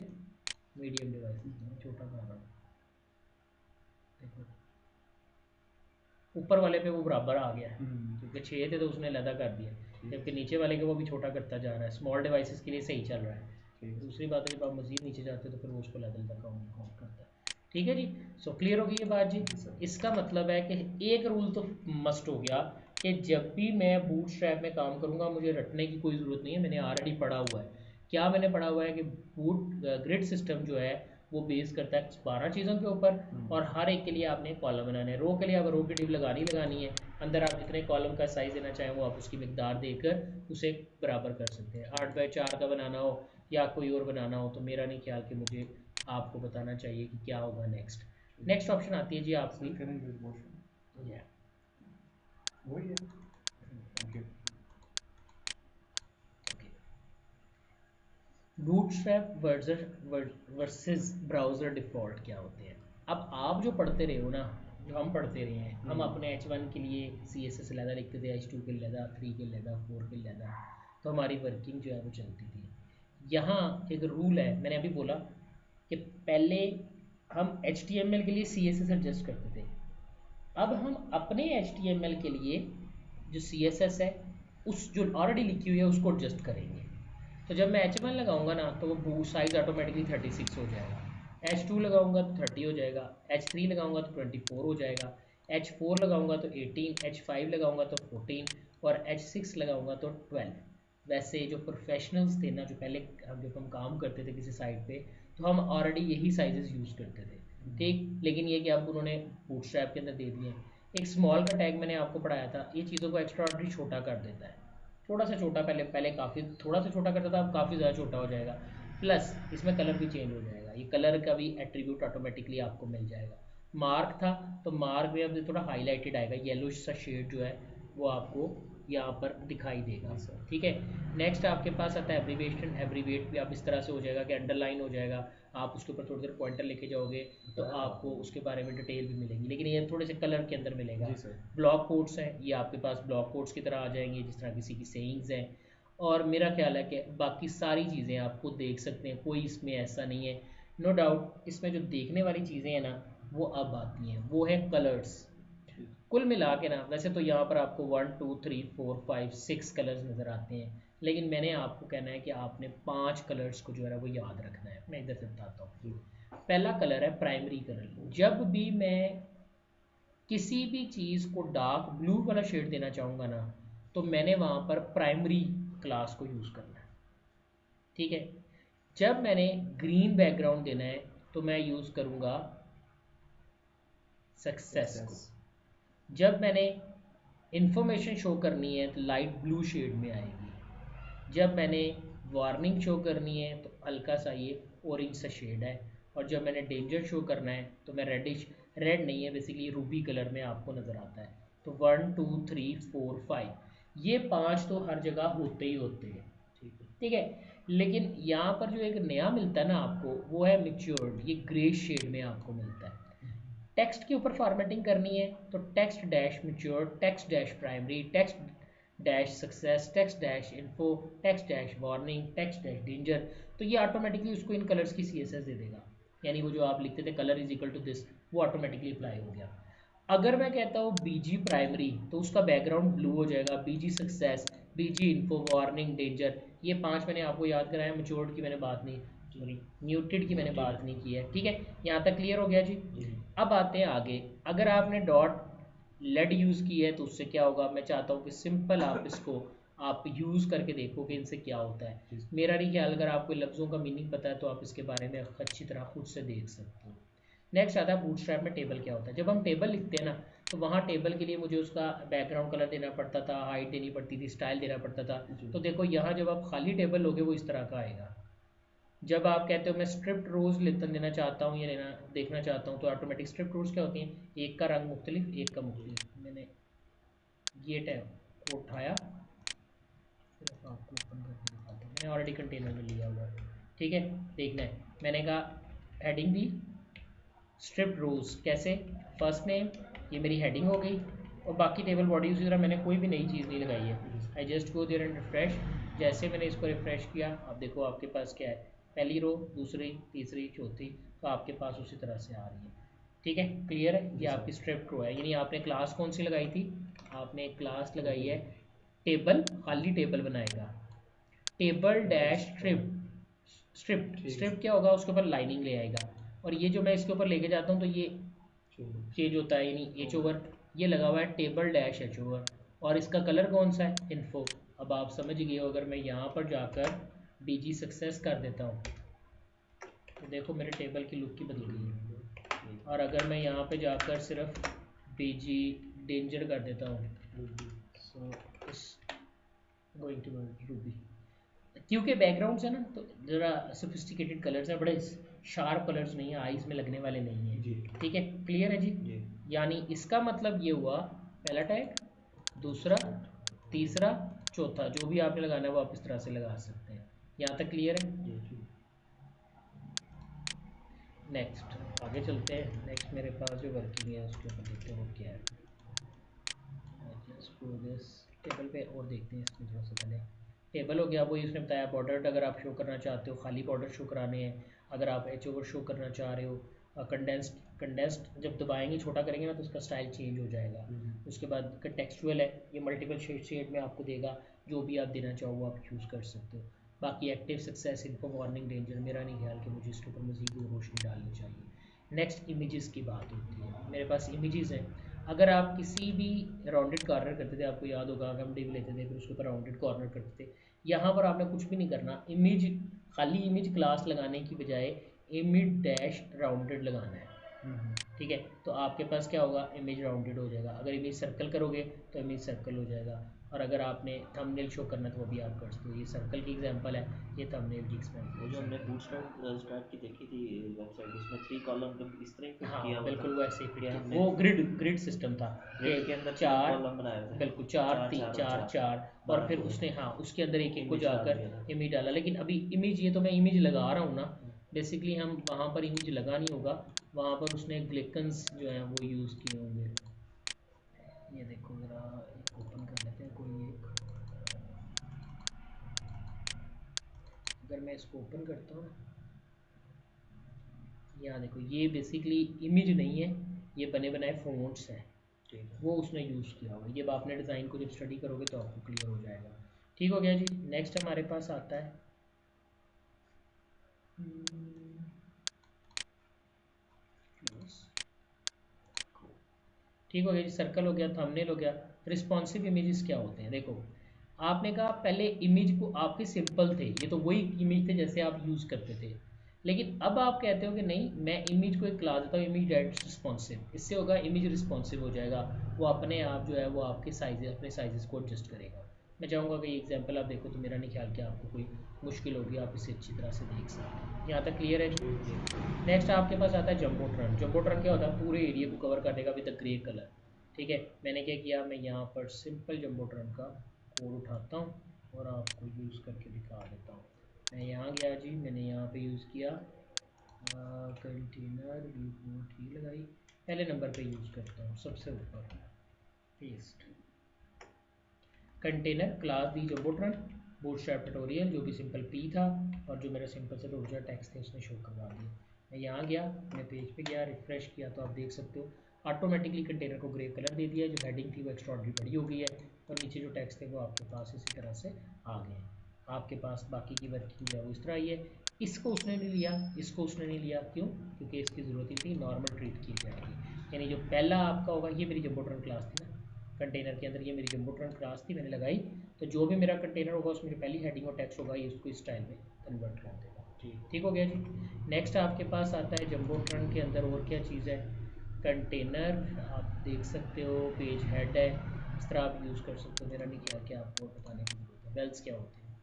मीडियम डिवाइसेस। मैं छोटा कर रहा हूँ, देखो ऊपर वाले पे वो बराबर आ गया है क्योंकि 6 थे तो उसने लदा कर दिया, जबकि नीचे वाले के वो भी छोटा करता जा रहा है। स्मॉल डिवाइसेस के लिए सही चल रहा है। दूसरी बात है जब आप मज़ीद नीचे जाते हो तो फिर वो उसको लदा लदा काउंट करता है, ठीक है जी। सो क्लियर होगी ये बात जी। इसका मतलब है कि एक रूल तो मस्ट हो गया कि जब भी मैं बूटस्ट्रैप में काम करूँगा मुझे रटने की कोई ज़रूरत नहीं है, मैंने ऑलरेडी पढ़ा हुआ है। क्या मैंने पढ़ा हुआ है कि ग्रिड सिस्टम जो है वो बेस करता है 12 चीज़ों के ऊपर, और हर एक के लिए आपने कॉलम बनाने हैं। रो के लिए अब रो की डिव लगानी है, अंदर आप जितने कॉलम का साइज़ देना चाहें वो आप उसकी मिकदार देकर उसे बराबर कर सकते हैं। 8x4 का बनाना हो या कोई और बनाना हो तो मेरा नहीं ख्याल कि मुझे आपको बताना चाहिए कि क्या होगा नेक्स्ट। नेक्स्ट ऑप्शन आती है जी आपकी yeah. वही है। Okay. Bootstrap versus browser default क्या होते हैं। अब आप जो पढ़ते रहे हो ना, जो हम पढ़ते रहे हैं, हम अपने H1 के लिए CSS लैदा लिखते थे, H2 के लैदा, 3 के लैदा, 4 के लैदा, तो हमारी वर्किंग जो है वो चलती थी। यहाँ एक रूल है, मैंने अभी बोला कि पहले हम HTML के लिए CSS एडजस्ट करते थे, अब हम अपने HTML के लिए जो CSS है उस जो ऑलरेडी लिखी हुई है उसको एडजस्ट करेंगे। तो जब मैं H1 लगाऊंगा ना तो वो साइज़ ऑटोमेटिकली 36 हो जाएगा, H2 लगाऊंगा तो 30 हो जाएगा, H3 लगाऊंगा तो 24 हो जाएगा, H4 लगाऊंगा तो 18, H5 लगाऊंगा तो 14 और H6 लगाऊंगा तो 12। वैसे जो प्रोफेशनल्स थे ना, जो पहले जब हम काम करते थे किसी साइट पे, तो हम ऑलरेडी यही साइजेस यूज़ करते थे, ठीक। लेकिन ये कि अब उन्होंने बूटस्ट्रैप के अंदर दे दिए। एक स्मॉल का टैग मैंने आपको पढ़ाया था, ये चीज़ों को एक्स्ट्रा ऑर्डिनरी छोटा कर देता है, थोड़ा सा छोटा, पहले पहले काफ़ी थोड़ा सा छोटा करता था, अब काफ़ी ज़्यादा छोटा हो जाएगा। प्लस इसमें कलर भी चेंज हो जाएगा, ये कलर का भी एट्रीब्यूट ऑटोमेटिकली आपको मिल जाएगा। मार्क था तो मार्क में अब थोड़ा हाईलाइटेड आएगा, येलो सा शेड जो है वो आपको यहाँ पर दिखाई देगा, ठीक है। नेक्स्ट आपके पास आता है एब्रीविएशन। एब्रीविएट भी आप इस तरह से हो जाएगा कि अंडरलाइन हो जाएगा, आप उसके ऊपर थोड़ी देर पॉइंटर लेके जाओगे तो आपको उसके बारे में डिटेल भी मिलेगी, लेकिन ये थोड़े से कलर के अंदर मिलेगा। ब्लॉक कोड्स हैं, ये आपके पास ब्लॉक कोड्स की तरह आ जाएंगे, जिस तरह किसी की सेइंग्स हैं। और मेरा ख्याल है कि बाकी सारी चीज़ें आप खुद देख सकते हैं, कोई इसमें ऐसा नहीं है। नो डाउट इसमें जो देखने वाली चीज़ें हैं ना वो अब आती हैं, वो है कलर्स। कुल मिला के ना, वैसे तो यहाँ पर आपको 1 2 3 4 5 6 कलर्स नज़र आते हैं, लेकिन मैंने आपको कहना है कि आपने 5 कलर्स को जो है वो याद रखना है। मैं इधर से बताता हूँ। पहला कलर है प्राइमरी कलर। जब भी मैं किसी भी चीज़ को डार्क ब्लू वाला शेड देना चाहूँगा ना, तो मैंने वहाँ पर प्राइमरी क्लास को यूज़ करना है, ठीक है। जब मैंने ग्रीन बैकग्राउंड देना है तो मैं यूज़ करूँगा सक्सेस को। जब मैंने इंफॉर्मेशन शो करनी है तो लाइट ब्लू शेड में आएगी। जब मैंने वार्निंग शो करनी है तो हल्का सा ये ऑरेंज सा शेड है। और जब मैंने डेंजर शो करना है तो मैं रेडिश, रेड नहीं है बेसिकली, रूबी कलर में आपको नज़र आता है। तो 1 2 3 4 5 ये 5 तो हर जगह होते ही होते हैं, ठीक है। लेकिन यहाँ पर जो एक नया मिलता है ना आपको, वो है मैच्योर्ड, ये ग्रे शेड में आपको मिलता है। टेक्स्ट के ऊपर फॉर्मेटिंग करनी है तो text dash matured, text dash primary, text dash success, text dash info, text dash warning, text dash danger. तो ये ऑटोमेटिकली उसको इन कलर्स की CSS दे देगा, यानी वो जो आप लिखते थे colour is equal to this, वो ऑटोमेटिकली अप्लाई हो गया। अगर मैं कहता हूँ BG प्राइमरी तो उसका बैकग्राउंड ब्लू हो जाएगा, BG success, BG info, warning, danger, ये 5 मैंने आपको याद कराया। मैच्योर्ड की मैंने बात नहीं, सॉरी म्यूटेड की मैंने बात नहीं की है, ठीक है। यहाँ तक क्लियर हो गया जी। अब आते हैं आगे। अगर आपने डॉट लेड यूज़ की है तो उससे क्या होगा, मैं चाहता हूँ कि सिंपल आप इसको आप यूज़ करके देखो कि इनसे क्या होता है। मेरा नहीं ख्याल, अगर आपको लफ्ज़ों का मीनिंग पता है तो आप इसके बारे में अच्छी तरह खुद से देख सकते हो। नेक्स्ट आता है बूटस्ट्रैप में टेबल क्या होता है। जब हम टेबल लिखते हैं ना तो वहाँ टेबल के लिए मुझे उसका बैकग्राउंड कलर देना पड़ता था, हाइट देनी पड़ती थी, स्टाइल देना पड़ता था। तो देखो यहाँ जब आप खाली टेबल लोगे वो इस तरह का आएगा। जब आप कहते हो मैं स्ट्रिप्ट रोज लेना चाहता हूँ या लेना देखना चाहता हूँ तो ऑटोमेटिक स्ट्रिप्ट रोज क्या होती हैं, एक का रंग मुख्तलिफ, एक का मुख्तलिफ। मैंने ये टैब को उठाया, सिर्फ आपको ओपन करके दिखाता हूँ, मैंने ऑलरेडी कंटेनर में लिया हुआ है, ठीक है। देखना है, मैंने कहा हेडिंग दी स्ट्रिप्ट रोज, कैसे, फर्स्ट नेम, ये मेरी हेडिंग हो गई। और बाकी टेबल बॉडी उसी तरह, मैंने कोई भी नई चीज़ नहीं लगाई है। I just go there and refresh. जैसे मैंने इसको रिफ्रेश किया, अब देखो आपके पास क्या है, पहली रो, दूसरी, तीसरी, चौथी, तो आपके पास उसी तरह से आ रही है, ठीक है। क्लियर है, ये आपकी स्ट्रिप्ट रो है। यानी आपने क्लास कौन सी लगाई थी, आपने एक क्लास लगाई है टेबल, खाली टेबल बनाएगा, टेबल डैश स्ट्रिप्ट। स्ट्रिप्ट क्या होगा, उसके ऊपर लाइनिंग ले आएगा। और ये जो मैं इसके ऊपर लेके जाता हूँ तो ये चेंज होता है, यानी एच ओवर, ये लगा हुआ है टेबल डैश एच ओवर। और इसका कलर कौन सा है, इन्फो। अब आप समझ गए हो, अगर मैं यहाँ पर जाकर BG सक्सेस कर देता हूँ तो देखो मेरे टेबल की लुक की बदल गई है। और अगर मैं यहाँ पे जाकर सिर्फ BG डेंजर कर देता हूँ। सो इस गोइंग टू रूबी, क्योंकि बैकग्राउंड है ना तो ज़रा सोफिस्टिकेटेड कलर्स हैं, बड़े शार्प कलर्स नहीं है, आईज में लगने वाले नहीं है। ठीक है, क्लियर है जी। यानी इसका मतलब ये हुआ पहला टैग, दूसरा, तीसरा, चौथा, जो भी आपने लगाना है वो आप इस तरह से लगा सकते हैं। यहाँ तक क्लियर है। नेक्स्ट आगे चलते हैं। नेक्स्ट मेरे पास जो वर्किंग है उसके ऊपर देखते हैं वो क्या है। जस्ट गो दिस टेबल पे और देखते हैं इसमें थोड़ा सा पहले। टेबल हो गया, वही उसने बताया बॉर्डर अगर आप शो करना चाहते हो, खाली बॉर्डर शो कराने हैं, अगर आप एच ओवर शो करना चाह रहे हो, कंडेंस्ड जब दबाएंगे छोटा करेंगे ना तो उसका स्टाइल चेंज हो जाएगा। उसके बाद कंटेक्चुअल है, ये मल्टीपल शेड में आपको देगा, जो भी आप देना चाहो वो आप चूज़ कर सकते हो। बाकी active success, info, warning, danger, मेरा नहीं ख्याल कि मुझे इसके ऊपर मज़ीद रोशनी डालनी चाहिए। नेक्स्ट इमेजेस की बात होती है, मेरे पास इमेजेस हैं। अगर आप किसी भी राउंडेड कॉर्नर करते थे, आपको याद होगा हम डिव लेते थे फिर उसके ऊपर राउंडेड कॉर्नर करते थे, यहाँ पर आपने कुछ भी नहीं करना, इमेज खाली इमेज क्लास लगाने की बजाय इमेज डैश राउंडेड लगाना है। ठीक है, तो आपके पास क्या होगा, इमेज राउंडेड हो जाएगा। अगर इमेज सर्कल करोगे तो इमेज सर्कल हो जाएगा, और अगर आपने थंबनेल शो करना तो वो भी आप कर सकते हो। ये सर्कल की एग्जांपल है, ये थंबनेल की वो जो हमने एग्जांपल। बूटस्ट्रैप की देखी थी वेबसाइट, उसमें 3 कॉलम इस तरह ही फिट हाँ किया हुआ बिल्कुल था। वैसे ही फिट ये किया, हमने वो ग्रिड सिस्टम था ग्रिड के अंदर 3 चार, कॉलम बनाए थे, बिल्कुल चार, 4 तीन, 4 और चार 4, चार, और 12 फिर पूरे उसने हाँ उसके अंदर एक एक को इमेज डाल जाकर दिया था। इमेज डाला। लेकिन अभी इमेज, ये तो मैं इमेज लगा रहा हूँ ना, बेसिकली हम वहाँ पर इमेज लगा नहीं होगा, वहाँ पर उसने ग्लिकन्स जो है वो यूज़ किए होंगे। ये देखो ज़रा एक ओपन कर लेते हैं कोई एक, अगर मैं इसको ओपन करता हूँ, यहाँ देखो ये बेसिकली इमेज नहीं है, ये बने बनाए फ़ॉन्ट्स हैं, वो उसने यूज़ किया होगा। ये आपने डिज़ाइन को जब स्टडी करोगे तो आपको क्लियर हो जाएगा। ठीक हो गया जी। नेक्स्ट हमारे पास आता है ठीक हो गया जी, सर्कल हो गया, थंबनेल हो गया। रिस्पॉन्सिव इमेजेस क्या होते हैं, देखो आपने कहा पहले इमेज को आपके सिंपल थे, ये तो वही इमेज थे जैसे आप यूज़ करते थे, लेकिन अब आप कहते हो कि नहीं मैं इमेज को एक क्लास देता हूँ इमेज डायरेक्ट रिस्पॉन्सिव, इससे होगा इमेज रिस्पॉन्सिव हो जाएगा, वो अपने आप जो है वो आपके साइज अपने साइजेस को एडजस्ट करेगा। मैं चाहूँगा कि ये एग्जांपल आप देखो तो मेरा नहीं ख्याल कि आपको कोई मुश्किल होगी, आप इसे अच्छी तरह से देख सकते हैं। यहाँ तक क्लियर है जी। नेक्स्ट आपके पास आता है जंबो ट्रन। जंबो ट्रन क्या होता है, पूरे एरिया को कवर कर देगा विद द ग्रे कलर। ठीक है, मैंने क्या किया, मैं यहाँ पर सिंपल जंबो ट्रन का कोड उठाता हूँ और आपको यूज़ करके दिखा देता हूँ। मैं यहाँ गया जी, मैंने यहाँ पे यूज़ किया कंटेनर व्यू पोर्ट ही लगाई, पहले नंबर पे यूज़ करता हूँ सबसे ऊपर, पेस्ट कंटेनर क्लास दी जंबोट्रन बूटस्ट्रैप ट्यूटोरियल, जो भी सिंपल पी था और जो मेरा सिंपल से दूसरा टेक्स्ट थे उसने शो करवा दिया। मैं यहाँ गया, मैं पेज पे गया, रिफ्रेश किया तो आप देख सकते हो ऑटोमेटिकली कंटेनर को ग्रे कलर दे दिया, जो हेडिंग थी वो एक्स्ट्राऑर्डिनरी बड़ी हो गई है और नीचे जो टेक्स्ट थे वो आपके पास इसी तरह से आ गए हैं। आपके पास बाकी की वर्किंग जो है वो इस तरह आई है। इसको उसने नहीं लिया, इसको उसने नहीं लिया, क्यों? क्योंकि इसकी ज़रूरत ही थी, नॉर्मल ट्रीट की जाएगी। यानी जो पहला आपका होगा, ये मेरी जंबोट्रन क्लास थी ना कंटेनर के अंदर, ये मेरी जंबोट्रन क्लास थी, मैंने लगाई, तो जो भी मेरा कंटेनर होगा उसमें जो पहली हेडिंग और टेक्स्ट होगा ये उसको इस स्टाइल में कन्वर्ट कर देगा। ठीक हो गया जी। नेक्स्ट आपके पास आता है जंबोट्रन के अंदर और क्या चीज़ है, कंटेनर आप देख सकते हो, पेज हेड है, इस तरह आप यूज़ कर सकते हो। मेरा नहीं ख्याल कि आपको और बताने की जरूरत है। वेल्स क्या होते हैं,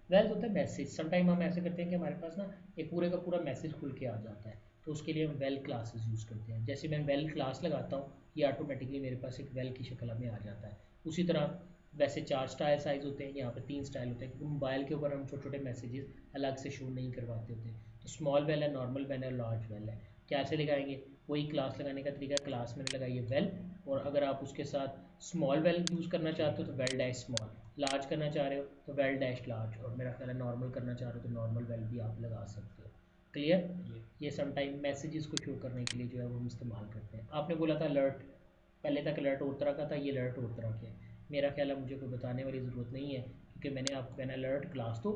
वेल्स होता है मैसेज। समटाइम हम ऐसे करते हैं कि हमारे पास ना एक पूरे का पूरा मैसेज खुल के आ जाता है, तो उसके लिए हम वेल क्लासेस यूज़ करते हैं। जैसे मैं वेल क्लास लगाता हूँ, ये ऑटोमेटिकली मेरे पास एक वेल की शक्ल में आ जाता है। उसी तरह वैसे 4 स्टाइल साइज़ होते हैं, यहाँ पे 3 स्टाइल होते हैं, क्योंकि मोबाइल के ऊपर हम छोटे छोटे मैसेजेस अलग से शो नहीं करवाते होते। तो स्मॉल वेल है, नॉर्मल वेल है, लार्ज वेल है। कैसे लगाएंगे, वही क्लास लगाने का तरीका, क्लास मैंने लगाई है वेल, और अगर आप उसके साथ स्मॉल वेल यूज़ करना चाहते हो तो वेल डैश स्मॉल, लार्ज करना चाह रहे हो तो वेल डैश लार्ज, और मेरा ख्याल है नॉर्मल करना चाह रहे हो तो नॉर्मल वेल भी आप लगा सकते हो। क्लियर? ये समटाइम मैसेजेस को शो करने के लिए जो है वो हम इस्तेमाल करते हैं। आपने बोला था अलर्ट, पहले तक अलर्ट और तरह का था, ये अलर्ट और तरह के है। मेरा ख्याल है मुझे कोई बताने वाली ज़रूरत नहीं है, क्योंकि मैंने आपको कहना अलर्ट क्लास दो,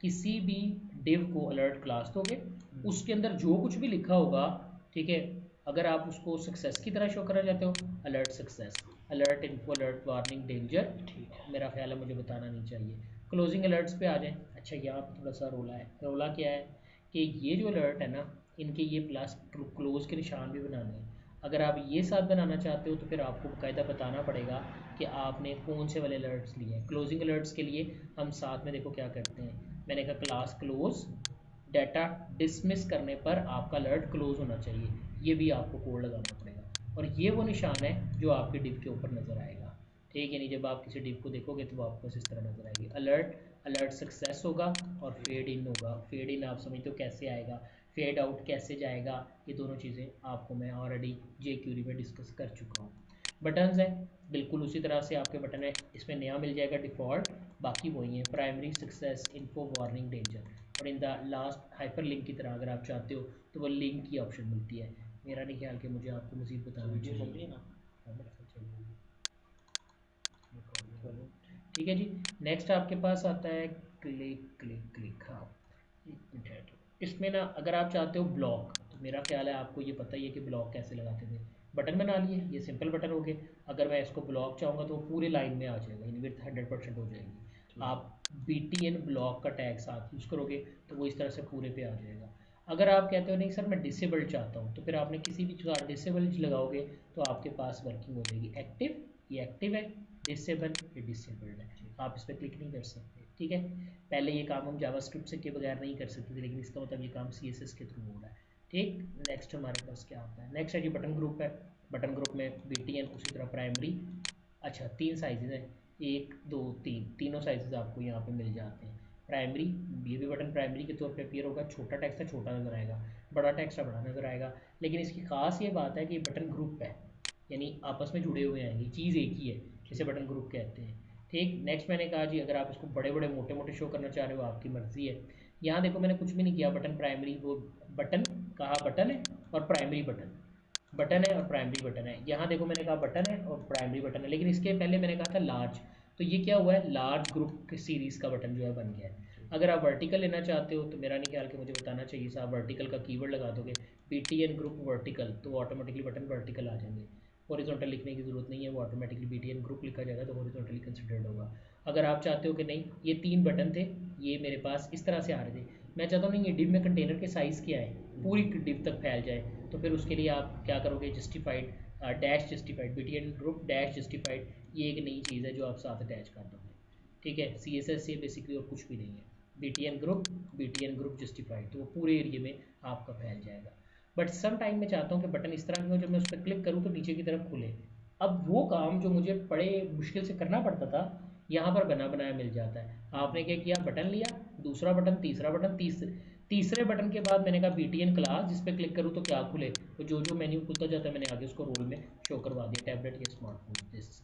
किसी भी डिव को अलर्ट क्लास दोगे, उसके अंदर जो कुछ भी लिखा होगा, ठीक है, अगर आप उसको सक्सेस की तरह शो करना चाहते हो, alert success, alert info, alert warning, danger, मेरा ख्याल है मुझे बताना नहीं चाहिए। क्लोजिंग अलर्ट्स पे आ जाएं। अच्छा यहाँ पे थोड़ा सा रोला है, रोला क्या है कि ये जो अलर्ट है ना, इनके ये प्लस क्लोज के निशान भी बनाने हैं। अगर आप ये साथ बनाना चाहते हो तो फिर आपको बाकायदा बताना पड़ेगा कि आपने कौन से वाले अलर्ट्स लिए हैं। क्लोजिंग अलर्ट्स के लिए हम साथ में देखो क्या करते हैं, मैंने कहा क्लास क्लोज, डाटा डिसमिस करने पर आपका अलर्ट क्लोज होना चाहिए, ये भी आपको कोड लगाना पड़ेगा। और ये वो निशान है जो आपके डिव के ऊपर नज़र आएगा, ठीक है। नहीं, जब आप किसी डिव को देखोगे तो वो आपको इस तरह नज़र आएगी, अलर्ट सक्सेस होगा और फेड इन होगा। फेड इन आप समझते हो कैसे आएगा, फेड आउट कैसे जाएगा, ये दोनों चीज़ें आपको मैं ऑलरेडी जेक्यूरी में डिस्कस कर चुका हूँ। बटन्स है बिल्कुल उसी तरह से आपके बटन है, इसमें नया मिल जाएगा डिफ़ॉल्ट, बाकी वही है, primary, success, info, warning, danger. और in the last hyperlink की तरह अगर आप चाहते हो तो वो लिंक की ऑप्शन मिलती है। मेरा नहीं ख्याल कि मुझे आपको मज़ीद बताना वीडियो चल चाहिए। रही है ना? हाँ, मेरे ख्याल चल रही है। ठीक है जी। नेक्स्ट आपके पास आता है क्लिक क्लिक क्लिक, हाँ एक मिनट है। तो इसमें ना अगर आप चाहते हो ब्लॉक, तो मेरा ख्याल है आपको ये पता ही है कि ब्लॉक कैसे लगाते थे। बटन बना लिए, ये सिंपल बटन हो गए। अगर मैं इसको ब्लॉक चाहूँगा तो वो पूरे लाइन में आ जाएगा, इन विड्थ 100% हो जाएगी। आप BTN ब्लॉक का टैग साथ यूज़ करोगे तो वो इस तरह से पूरे पे आ जाएगा। अगर आप कहते हो नहीं सर मैं डिसेबल्ड चाहता हूँ, तो फिर आपने किसी भी डिसेबल्ड लगाओगे तो आपके पास वर्किंग हो जाएगी। एक्टिव, ये एक्टिव है, डिसेबल ये डिसेबल्ड है, आप इस पर क्लिक नहीं कर सकते, ठीक है। पहले ये काम हम जावास्क्रिप्ट से के बगैर नहीं कर सकते थे, लेकिन इसका मतलब ये काम CSS के थ्रू हो रहा है, ठीक। नेक्स्ट हमारे पास क्या आता है, नेक्स्ट है जी बटन ग्रुप है। बटन ग्रुप में BTN उसी तरह प्राइमरी, अच्छा 3 साइजेज हैं, 1 2 3, तीनों साइजेज आपको यहाँ पे मिल जाते हैं। प्राइमरी, ये भी बटन प्राइमरी के तौर पे अपीयर होगा, छोटा टेक्स्ट है छोटा नज़र आएगा, बड़ा टेक्स्ट है बड़ा नज़र आएगा। लेकिन इसकी खास ये बात है कि बटन ग्रुप है, यानी आपस में जुड़े हुए हैं, ये चीज़ एक ही है, इसे बटन ग्रुप कहते हैं, ठीक। नेक्स्ट मैंने कहा जी अगर आप इसको बड़े बड़े मोटे मोटे शो करना चाह रहे हो आपकी मर्ज़ी है। यहाँ देखो मैंने कुछ भी नहीं किया, बटन प्राइमरी, वो बटन कहा बटन है और प्राइमरी बटन, बटन है और प्राइमरी बटन है। यहाँ देखो मैंने कहा बटन है और प्राइमरी बटन है, लेकिन इसके पहले मैंने कहा था लार्ज, तो ये क्या हुआ है, लार्ज ग्रुप सीरीज़ का बटन जो है बन गया है। अगर आप वर्टिकल लेना चाहते हो तो मेरा नहीं ख्याल कि मुझे बताना चाहिए, साहब वर्टिकल का कीवर्ड लगा दोगे BTN ग्रुप वर्टिकल तो ऑटोमेटिकली बटन वर्टिकल आ जाएंगे। हॉरिजॉन्टल लिखने की ज़रूरत नहीं है, वो ऑटोमेटिकली BTN ग्रुप लिखा जाएगा तो हॉरिजॉन्टली कंसिडर्ड होगा। अगर आप चाहते हो कि नहीं ये 3 बटन थे, ये मेरे पास इस तरह से आ रहे थे, मैं चाहता हूँ नहीं ये डिव में कंटेनर के साइज़ क्या है, पूरी डिव तक फैल जाए, तो फिर उसके लिए आप क्या करोगे, justified dash justified BTN group dash justified, ये एक नई चीज़ है जो आप साथ अटैच कर दोगे, ठीक है। CSS से बेसिकली और कुछ भी नहीं है, BTN ग्रुप जस्टिफाइड, तो वो पूरे एरिए में आपका फैल जाएगा। बट सम टाइम मैं चाहता हूँ कि बटन इस तरह की हो जब मैं उस पर क्लिक करूँ तो नीचे की तरफ खुले। अब वो काम जो मुझे बड़े मुश्किल से करना पड़ता था यहाँ पर बना बनाया मिल जाता है। आपने क्या किया, बटन लिया, दूसरा बटन, तीसरा बटन, तीसरे बटन के बाद मैंने कहा BTN क्लास, जिस पे क्लिक करूँ तो क्या खुले, तो जो मेन्यू खुलता जाता है मैंने आगे उसको रोल में शो करवा दिया, टैबलेट या स्मार्टफोन। दिस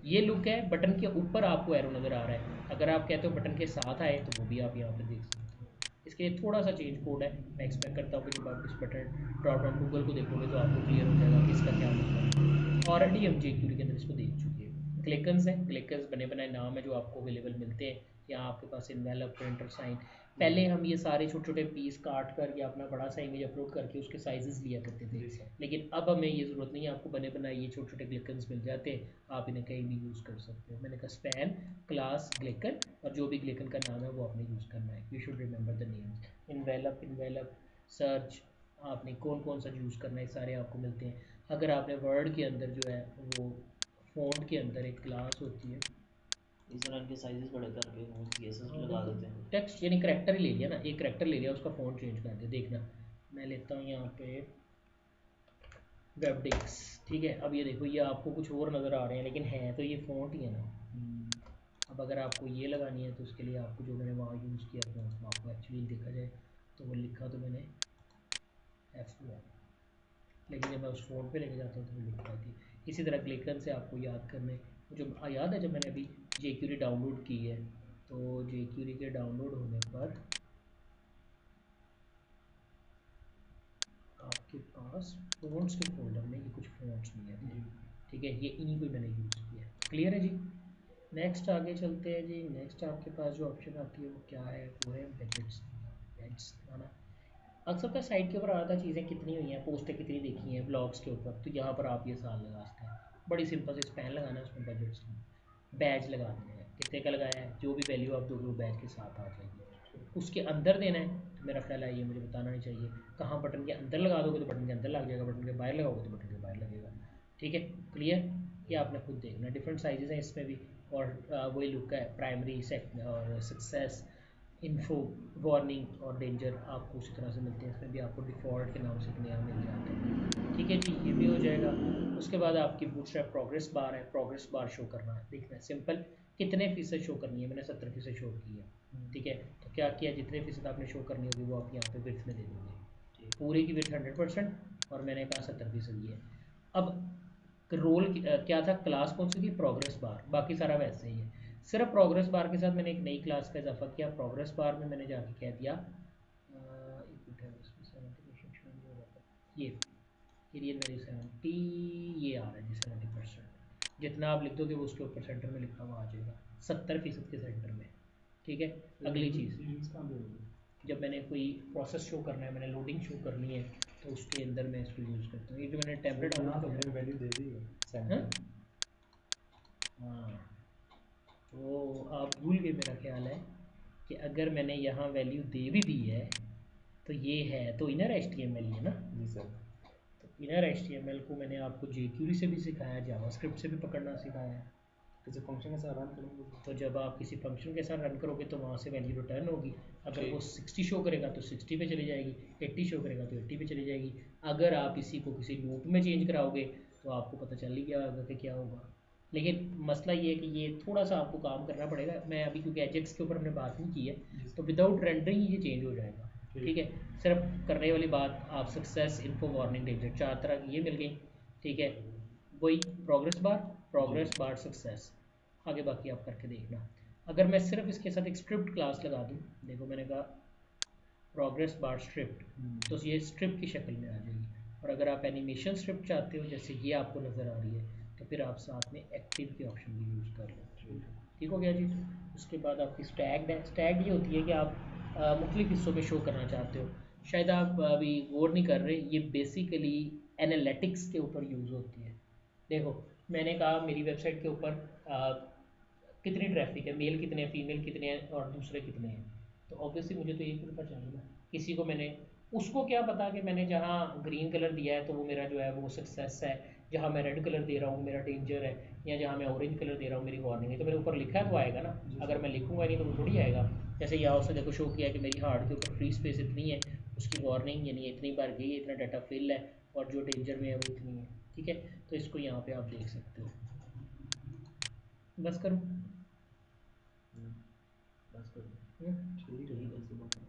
ये लुक है, बटन के ऊपर आपको एरो नज़र आ रहा है। अगर आप कहते हो बटन के साथ आए तो वो भी आप यहाँ पे देख सकते हो। इसके लिए थोड़ा सा चेंज कोड है, मैं एक्सपेक्ट करता हूँ कि जब आप इस बटन ड्रॉप डाउन गूगल को देखोगे तो आपको क्लियर हो जाएगा कि इसका क्या मतलब है। ऑलरेडी हम जेक्यूरी के अंदर इसको देख चुके हैं। क्लिकन्स हैं, क्लिकन्स बने बनाए नाम है जो आपको अवेलेबल मिलते हैं। यहाँ आपके पास इन्वेलप, प्रिंटर, साइन, पहले हम ये सारे छोटे छोटे पीस काट कर या अपना बड़ा सा इमेज अपलोड करके उसके साइजेस लिया करते थे, लेकिन अब हमें ये ज़रूरत नहीं है, आपको बने बनाए ये छोटे छोटे ग्लिकन्स मिल जाते हैं, आप इन्हें कहीं भी यूज़ कर सकते हो। मैंने कहा स्पैन क्लास ग्लिकन, और जो भी ग्लिकन का नाम है वो आपने यूज़ करना है, you should remember the names. Envelope search, आपने कौन कौन सा यूज़ करना है सारे आपको मिलते हैं। अगर आपने वर्ड के अंदर जो है वो फ़ॉन्ट के अंदर एक क्लास होती है, इस तरह इनके साइजेस बड़े करके वो CSS लगा देते हैं। टेक्स्ट यानी करेक्टर ही ले लिया ना, एक करेक्टर ले लिया उसका फ़ॉन्ट चेंज कर दिया। देखना मैं लेता हूँ यहाँ पे वेबडिक्स, ठीक है। अब ये देखो ये आपको कुछ और नज़र आ रहे हैं लेकिन है तो ये फ़ॉन्ट ही है ना। अब अगर आपको ये लगानी है तो उसके लिए आपको जो मैंने वहाँ यूज़ किया फ़ॉन्ट, आपको एक्चुअली देखा जाए तो वो लिखा तो मैंने F1, लेकिन जब मैं उस फ़ोन पे लेके जाता हूँ तो वो लिख पाती। इसी तरह ग्लिकन से आपको याद करने, मुझे याद है जब मैंने अभी जेक्यूरी डाउनलोड की है तो जेक्यूरी के डाउनलोड होने पर आपके पास फ़ॉन्ट्स के फोल्डर में ये कुछ फ़ॉन्ट्स मिले थे, ठीक है, ये इन्हीं को मैंने यूज़ किया। क्लियर है जी। नेक्स्ट आगे चलते हैं जी। नेक्स्ट आपके पास जो ऑप्शन आती है वो क्या है, वो है बजट्स। बजट्स लगाना अक्सर का साइट के ऊपर आता है, चीज़ें कितनी हुई हैं, पोस्टें कितनी देखी हैं ब्लॉग्स के ऊपर, तो यहाँ पर आप ये साल लगा सकते हैं। बड़ी सिंपल से स्पैन लगाना है, उसमें बजट्स बैच लगा देना है, कितने का लगाया है, जो भी वैल्यू आप दोगे वो बैच के साथ आ जाएगी। उसके अंदर देना है तो मेरा ख्याल है ये मुझे बताना नहीं चाहिए। कहाँ बटन के अंदर लगा दोगे तो बटन के अंदर लग जाएगा, बटन के बाहर लगाओगे तो बटन के बाहर लगेगा। ठीक है, क्लियर? ये आपने खुद देखना, डिफरेंट साइजेस हैं इसमें भी, और वही लुक है, प्राइमरी और सक्सेस, इन्फो, वार्निंग और डेंजर आपको उसी तरह से मिलते हैं। इसमें भी आपको डिफ़ॉल्ट के नाम से अपने यहाँ मिल जाते हैं। ठीक है जी, ये भी हो जाएगा। उसके बाद आपकी बूटस्ट्रैप प्रोग्रेस बार है, प्रोग्रेस बार शो करना है, देखना है सिंपल कितने फ़ीसद शो करनी है। मैंने 70% शो की है। ठीक है, तो क्या किया, जितने फ़ीसद आपने शो करनी होगी वो आप यहाँ पे विड्थ में दे दोगे। पूरी की विड्थ 100% और मैंने कहा 70% ही है। अब रोल क्या था, क्लास कौन सी थी, प्रोग्रेस बार, बाकी सारा वैसे ही है। सिर्फ प्रोग्रेस बार के साथ मैंने एक नई क्लास का इजाफा किया। प्रोग्रेस बार में मैंने जाके कह दिया ये रियल वैल्यू 70, ये आ रहा है जी 70%। जितना आप लिख दोगे वो उसके ऊपर सेंटर में लिखा हुआ आ जाएगा, 70% के सेंटर में। ठीक है, अगली चीज़, जब मैंने कोई प्रोसेस शो करना है, मैंने लोडिंग शो करनी है, तो उसके अंदर मैं इसको यूज़ करता हूँ। ये जो मैंने टेम्पलेट वैल्यू दे दी है। हाँ, तो आप भूल गए मेरा ख्याल है कि अगर मैंने यहाँ वैल्यू दे भी दी है तो ये है तो इनर HTML है ना। जी सर। तो इनर HTML को मैंने आपको jQuery से भी सिखाया, जावास्क्रिप्ट से भी पकड़ना सिखाया है। किसी फंक्शन के साथ रन करेंगे तो जब आप किसी फंक्शन के साथ रन करोगे तो वहाँ से वैल्यू रिटर्न होगी। अगर वो 60 शो करेगा तो 60 पे चली जाएगी, 80 शो करेगा तो 80 पे चली जाएगी। अगर आप इसी को किसी लूप में चेंज कराओगे तो आपको पता चल ही गया होगा कि क्या होगा। लेकिन मसला ये है कि ये थोड़ा सा आपको काम करना पड़ेगा। मैं अभी क्योंकि एजेक्स के ऊपर हमने बात नहीं की है, तो विदाउट रेंडरिंग ये चेंज हो जाएगा। ठीक है, सिर्फ करने वाली बात, आप सक्सेस, इन्फो, वार्निंग, डेंजर, 4 तरह की ये मिल गई। ठीक है, वही प्रोग्रेस बार सक्सेस, आगे बाकी आप करके देखना। अगर मैं सिर्फ इसके साथ एक स्क्रिप्ट क्लास लगा दूँ, देखो मैंने कहा प्रोग्रेस बार स्क्रिप्ट, तो ये स्ट्रिप की शक्ल में आ जाएगी। और अगर आप एनिमेशन स्ट्रिप चाहते हो जैसे ये आपको नज़र आ रही है, तो फिर आप साथ में एक्टिव के ऑप्शन भी यूज़ कर लो। ठीक हो गया जी। उसके बाद आपकी स्टैग्ड है। स्टैग्ड ये होती है कि आप मुख्तलिफ हिस्सों में शो करना चाहते हो, शायद आप अभी गौर नहीं कर रहे, ये बेसिकली एनालिटिक्स के ऊपर यूज़ होती है। देखो मैंने कहा मेरी वेबसाइट के ऊपर कितनी ट्रैफिक है, मेल कितने हैं, फीमेल कितने हैं और दूसरे कितने हैं, तो ऑब्वियसली मुझे तो ये पता चाहिए ना। किसी को मैंने, उसको क्या पता कि मैंने जहाँ ग्रीन कलर दिया है तो वो मेरा जो है वो सक्सेस है, जहाँ मैं रेड कलर दे रहा हूँ मेरा डेंजर है, या जहाँ मैं ऑरेंज कलर दे रहा हूँ मेरी वार्निंग है। तो मेरे ऊपर लिखा है तो आएगा ना, अगर मैं लिखूँगा नहीं तो वो थोड़ी आएगा। जैसे यहाँ उसने देखो शो किया कि मेरी हार्ड के ऊपर फ्री स्पेस इतनी है, उसकी वार्निंग यानी इतनी बार गई है, इतना डाटा फिल है, और जो डेंजर में है वो इतनी है। ठीक है, तो इसको यहाँ पे आप देख सकते हो। बस करूँ? बस कर दो। हम्म? ठीक है।